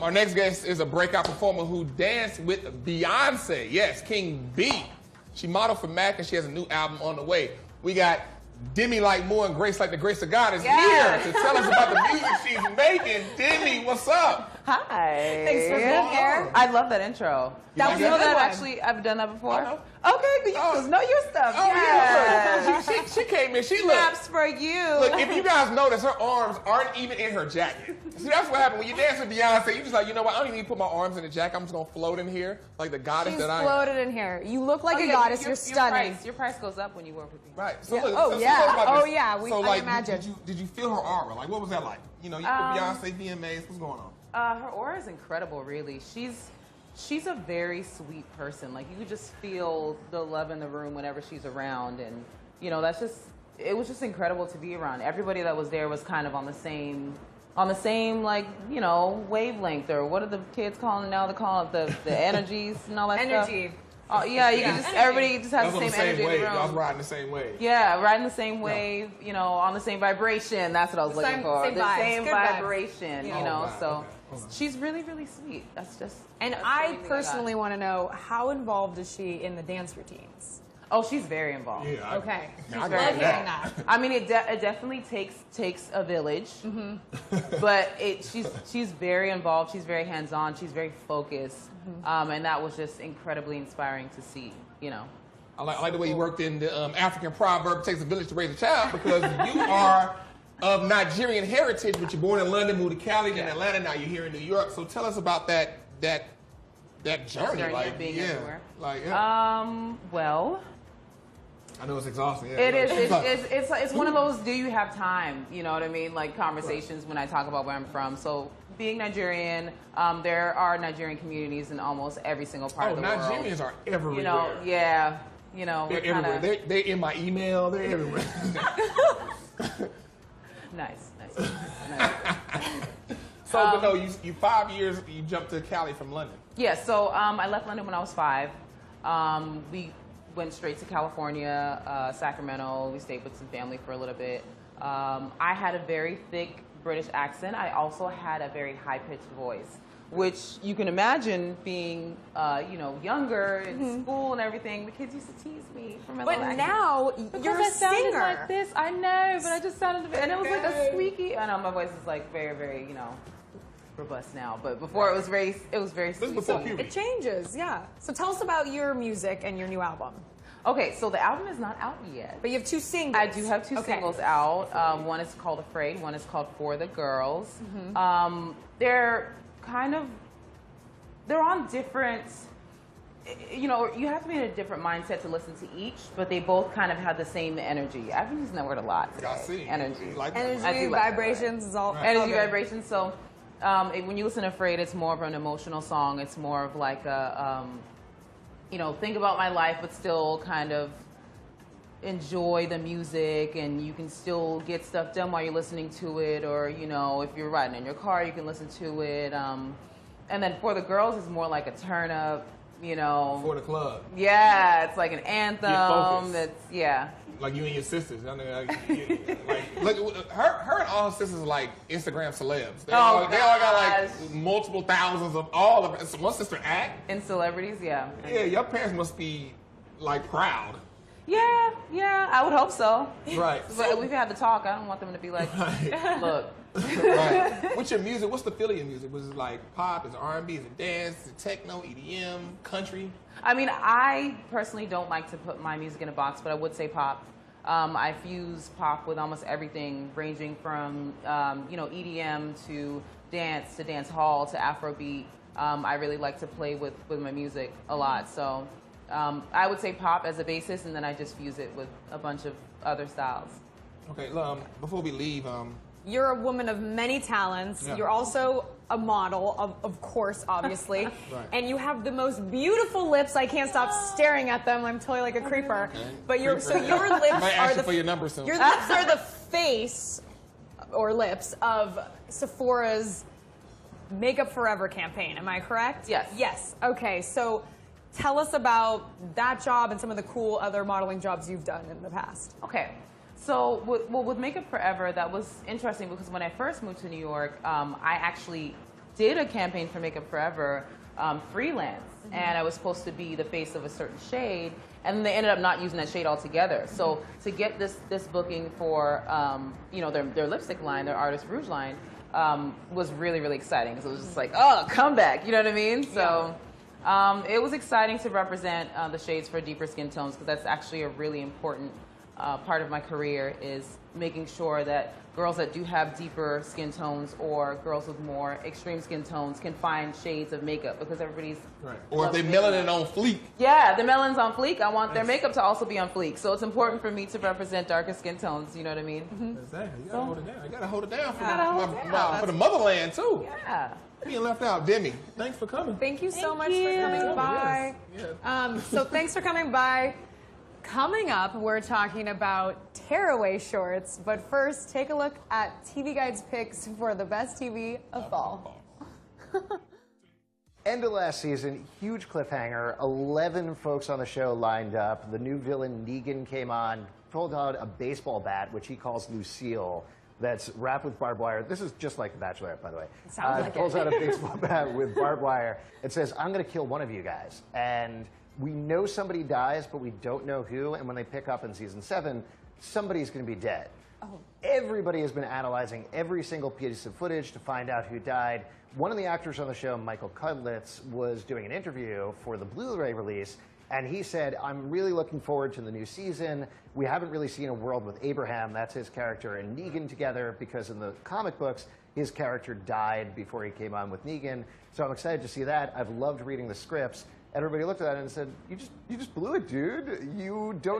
Our next guest is a breakout performer who danced with Beyonce. Yes, King B. She modeled for Mac and she has a new album on the way. We got Demi like more and Grace like the grace of God is here to tell us about the music she's making. Demi, what's up? Hi. Thanks for being here. I love that intro. That was you know that one. actually I've done that before? Oh, okay, you just know your stuff. Oh, yeah. She came in. She looked. Snaps for you. Look, if you guys notice, her arms aren't even in her jacket. See, that's what happened when you dance with Beyonce. You just like, you know what? I don't even need to put my arms in the jacket. I'm just gonna float in here like the goddess that I am. She's floated in here. You look like a goddess. You're stunning. Your price goes up when you work with me. Right. So Yeah. look, Oh, so yeah. talk about Oh, this. yeah. So I like, imagine. did you feel her aura? Like, what was that like? You know, you put Beyonce, VMAs. What's going on? Her aura is incredible, really. She's a very sweet person. Like, you could just feel the love in the room whenever she's around, and you know, it was just incredible to be around. Everybody that was there was kind of on the same like, you know, wavelength, or what are the kids calling it now? They call it the energies and all that stuff. Energy. Oh yeah, you can just everybody just has the same energy wave. in the room. I was riding the same wave. Yeah, riding the same wave, you know, on the same vibration. That's what I was looking for. Same the vibes. same Good vibes. vibration, you Yeah. know. Oh, So wow. Okay. she's really, really sweet. That's And that's I everything personally got. want to know, how involved is she in the dance routines? Oh, she's very involved. Yeah. Okay. I very got Love that. hearing that. I mean, it definitely takes a village, but she's very involved. She's very hands-on. She's very focused, and that was just incredibly inspiring to see. You know. I like the way you worked in the African proverb, it takes a village to raise a child, because you are of Nigerian heritage, but you're born in London, moved to Cali, then Atlanta, now you're here in New York. So tell us about that journey. Journey Like, of being yeah. everywhere. Like, yeah. Well, I know it's exhausting. Yeah, it is. Like, It's one of those, do you have time? You know what I mean? Like conversations when I talk about where I'm from. So being Nigerian, there are Nigerian communities in almost every single part of the world. Nigerians are everywhere. You know, yeah. You know, They're we're kinda, everywhere. They're in my email. They're everywhere. Nice. So, but no, you 5 years, you jumped to Cali from London. Yeah, so I left London when I was 5. We went straight to California, Sacramento. We stayed with some family for a little bit. I had a very thick British accent. I also had a very high-pitched voice, which you can imagine being, you know, younger in school and everything. The kids used to tease me for my But little accent. now you're a I sounded singer. like this. I know, but I just sounded, and it was like a squeaky. I know my voice is like very, very, you know, robust now. But before it was very This sweet. is before So- puberty. It changes, yeah. So tell us about your music and your new album. Okay, so the album is not out yet. But you have 2 singles. I do have 2 singles out. One is called Afraid. One is called For the Girls. They're they're on different. You know, you have to be in a different mindset to listen to each, but they both kind of have the same energy. I've been using that word a lot today. I see. Energy. Like that. Energy, I do like that vibrations, is all Energy, all good. vibrations. So when you listen to Afraid, it's more of an emotional song. It's more of like a, you know, think about my life, but still kind of enjoy the music, and you can still get stuff done while you're listening to it, or, you know, if you're riding in your car, you can listen to it. And then For the Girls is more like a turn up, you know. For the club. Yeah, it's like an anthem. focused. That's, yeah. Like you and your sisters. I know, like, look, her and all her sisters are like Instagram celebs. They all got like multiple thousands of all of it. One sister act. In celebrities, yeah. Yeah, your parents must be like proud. Yeah, I would hope so. Right. But we've had to talk. I don't want them to be like, look. Right. What's your music? What's the feel of your music? Was it like pop? Is it R&B? Is it dance? Is it techno? EDM? Country? I mean, I personally don't like to put my music in a box, but I would say pop. I fuse pop with almost everything, ranging from you know, EDM to dance hall to Afrobeat. I really like to play with my music a lot, so I would say pop as a basis, and then I just fuse it with a bunch of other styles. Okay, before we leave, You're a woman of many talents. Yeah. You're also a model, of course, obviously. Right. And you have the most beautiful lips. I can't stop staring at them. I'm totally like a creeper. Okay. But your Creeper. your lips might are ask you the for your number soon. your lips are the face or lips of Sephora's Makeup Forever campaign. Am I correct? Yes. Yes. Okay. So tell us about that job and some of the cool other modeling jobs you've done in the past. Okay. So, with Makeup Forever, that was interesting because when I first moved to New York, I actually did a campaign for Makeup Forever freelance, and I was supposed to be the face of a certain shade, and they ended up not using that shade altogether. So to get this booking for you know, their lipstick line, their Artist Rouge line, was really, really exciting, because it was just like, oh, comeback, you know what I mean? So it was exciting to represent the shades for deeper skin tones, because that's actually a really important part of my career, is making sure that girls that do have deeper skin tones or girls with more extreme skin tones can find shades of makeup, because everybody's right. Or if they melanin on fleek. Yeah, the melanin's on fleek. I want their makeup to also be on fleek. So it's important for me to represent darker skin tones, you know what I mean? Exactly. You gotta hold it down. You gotta hold it down for the down. motherland too. Yeah. Being left out. Demi, thanks for coming. Thank you so Thank much you. for coming by. Yes. So thanks for coming by. Coming up, we're talking about tearaway shorts, but first, take a look at TV Guide's picks for the best TV of fall. End of last season, huge cliffhanger, 11 folks on the show lined up. The new villain Negan came on, pulled out a baseball bat, which he calls Lucille, that's wrapped with barbed wire. This is just like The Bachelorette, by the way. Sounds like pulls it. out a baseball bat with barbed wire and says, I'm going to kill one of you guys. And we know somebody dies, but we don't know who. And when they pick up in season 7, somebody's going to be dead. Oh. Everybody has been analyzing every single piece of footage to find out who died. One of the actors on the show, Michael Cudlitz, was doing an interview for the Blu-ray release, and he said, I'm really looking forward to the new season. We haven't really seen a world with Abraham, that's his character, and Negan together, because in the comic books, his character died before he came on with Negan. So I'm excited to see that. I've loved reading the scripts. Everybody looked at that and said, you just blew it, dude. You don't